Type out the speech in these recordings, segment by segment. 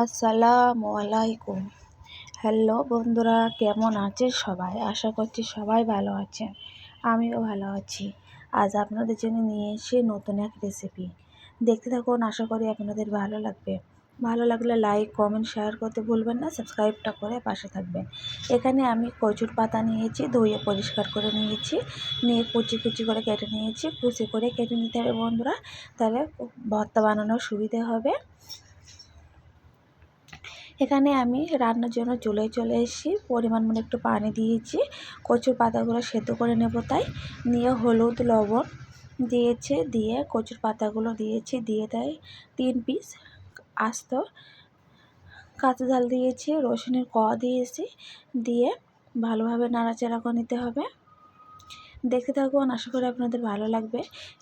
আসসালামু আলাইকুম। হ্যালো বন্ধুরা, কেমন আছেন সবাই? আশা করছি সবাই ভালো আছেন, আমিও ভালো আছি। আজ আপনাদের জন্য নিয়ে এসেছি নতুন এক রেসিপি। দেখতে থাকুন, আশা করি আপনাদের ভালো লাগবে। ভালো লাগলে লাইক, কমেন্ট, শেয়ার করতে ভুলবেন না। সাবস্ক্রাইবটা করে পাশে থাকবেন। এখানে আমি কচুর পাতা নিয়েছি, ধুয়ে পরিষ্কার করে নিয়েছি, নিয়ে কুচি কুচি করে কেটে নিয়েছি। কুচি করে কেটে নিতে হবে বন্ধুরা, তাহলে ভর্তা বানানোর সুবিধে হবে। এখানে আমি রান্নার জন্য চুলায় চলে এসেছি। পরিমাণ মতো একটু পানি দিয়েছি, কচুর পাতাগুলো সেদ্ধ করে নেব, তাই নিয়ে হলুদ লবণ দিয়েছি, দিয়ে কচুর পাতাগুলো দিয়েছি, দিয়ে দেয় 3 পিস আস্ত কাঁচা ঝাল দিয়েছি, রসুনের কোয়া দিয়েছি, দিয়ে ভালোভাবে নাড়াচাড়া করে নিতে হবে। দেখতে থাকুন, আশা করি আপনাদের ভালো লাগবে।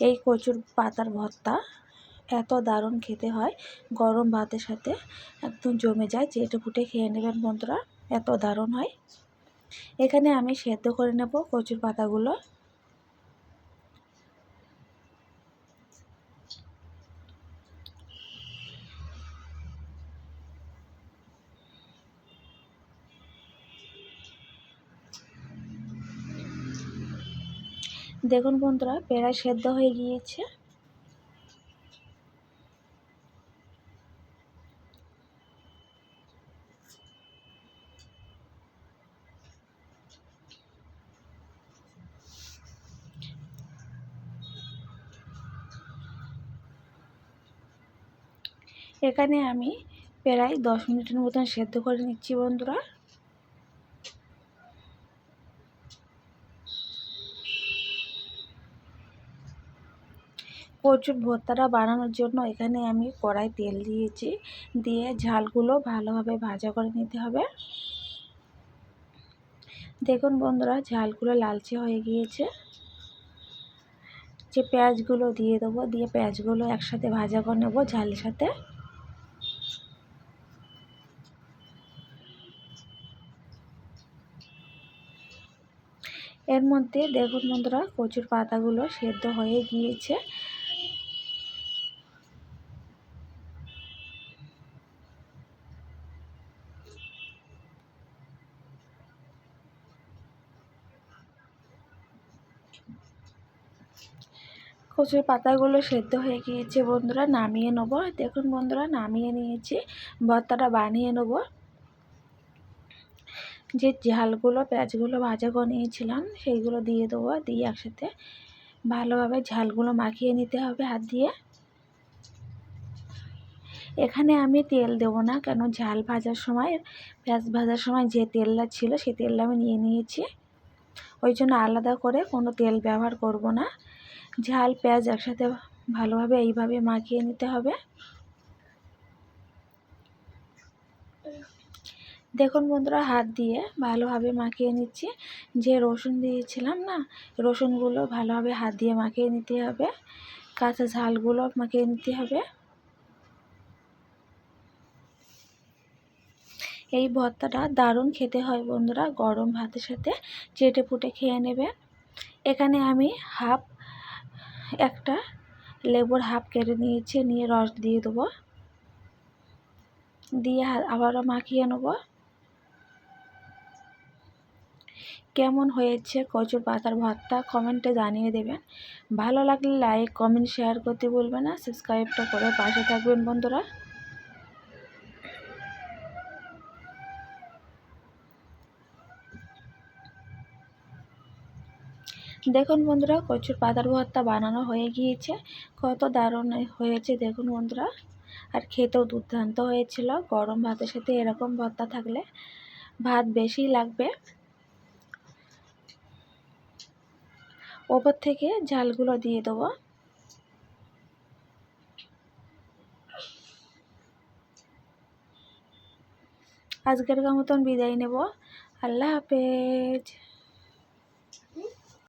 এই কচুর পাতার ভর্তা এত দারুণ খেতে হয়, গরম ভাতের সাথে একদম জমে যায়। চেটে ফুটে খেয়ে নেবেন বন্ধুরা, এত দারুণ হয়। এখানে আমি সেদ্ধ করে নেব কচুর পাতাগুলো। দেখুন বন্ধুরা, প্রায় সেদ্ধ হয়ে গিয়েছে। এখানে আমি প্রায় 10 মিনিটের মতন সেদ্ধ করে নিচ্ছি বন্ধুরা। কচুর ভর্তাটা বানানোর জন্য এখানে আমি কড়াই তেল দিয়েছি, দিয়ে ঝালগুলো ভালোভাবে ভাজা করে নিতে হবে। দেখুন বন্ধুরা, ঝালগুলো লালচে হয়ে গিয়েছে। যে পেঁয়াজগুলো দিয়ে দেবো, দিয়ে পেঁয়াজগুলো একসাথে ভাজা করে নেবো ঝালের সাথে। এর মধ্যে দেখুন বন্ধুরা, কচুর পাতাগুলো সেদ্ধ হয়ে গিয়েছে। কচুর পাতাগুলো সেদ্ধ হয়ে গিয়েছে বন্ধুরা, নামিয়ে নেবো। দেখুন বন্ধুরা, নামিয়ে নিয়েছি, ভর্তাটা বানিয়ে নেবো। যে ঝালগুলো পেঁয়াজগুলো ভাজা করে নিয়েছিলাম সেইগুলো দিয়ে দেবো, দিয়ে একসাথে ভালোভাবে ঝালগুলো মাখিয়ে নিতে হবে হাত দিয়ে। এখানে আমি তেল দেবো না, কেন ঝাল ভাজার সময়, পেঁয়াজ ভাজার সময় যে তেলটা ছিল সেই তেলটা আমি নিয়ে নিয়েছি, ওই জন্য আলাদা করে কোনো তেল ব্যবহার করব না। ঝাল পেঁয়াজ একসাথে ভালোভাবে এইভাবে মাখিয়ে নিতে হবে। দেখুন বন্ধুরা, হাত দিয়ে ভালোভাবে মাখিয়ে নিচ্ছি। যে রসুন দিয়েছিলাম না, রসুনগুলো ভালোভাবে হাত দিয়ে মাখিয়ে নিতে হবে, কাঁচা ঝালগুলো মাখিয়ে নিতে হবে। এই ভর্তাটা দারুণ খেতে হয় বন্ধুরা, গরম ভাতের সাথে চেটে পুটে খেয়ে নেবে। এখানে আমি একটা লেবুর হাফ কেটে নিয়েছি, নিয়ে রস দিয়ে দেবো, দিয়ে আবারও মাখিয়ে নেব। কেমন হয়েছে কচুর পাতার ভর্তা কমেন্টে জানিয়ে দেবেন। ভালো লাগলে লাইক, কমেন্ট, শেয়ার করতে ভুলবেন না। সাবস্ক্রাইবটা করে পাশে থাকবেন বন্ধুরা। দেখুন বন্ধুরা, কচুর পাতার ভর্তা বানানো হয়ে গিয়েছে, কত দারুণ হয়েছে দেখুন বন্ধুরা। আর খেতেও দুর্দান্ত হয়েছিল। গরম ভাতের সাথে এরকম ভর্তা থাকলে ভাত বেশি লাগবে। ওপর থেকে ঝালগুলো দিয়ে দেবো। আজকের মতন বিদায় নেব। আল্লাহ হাফেজ।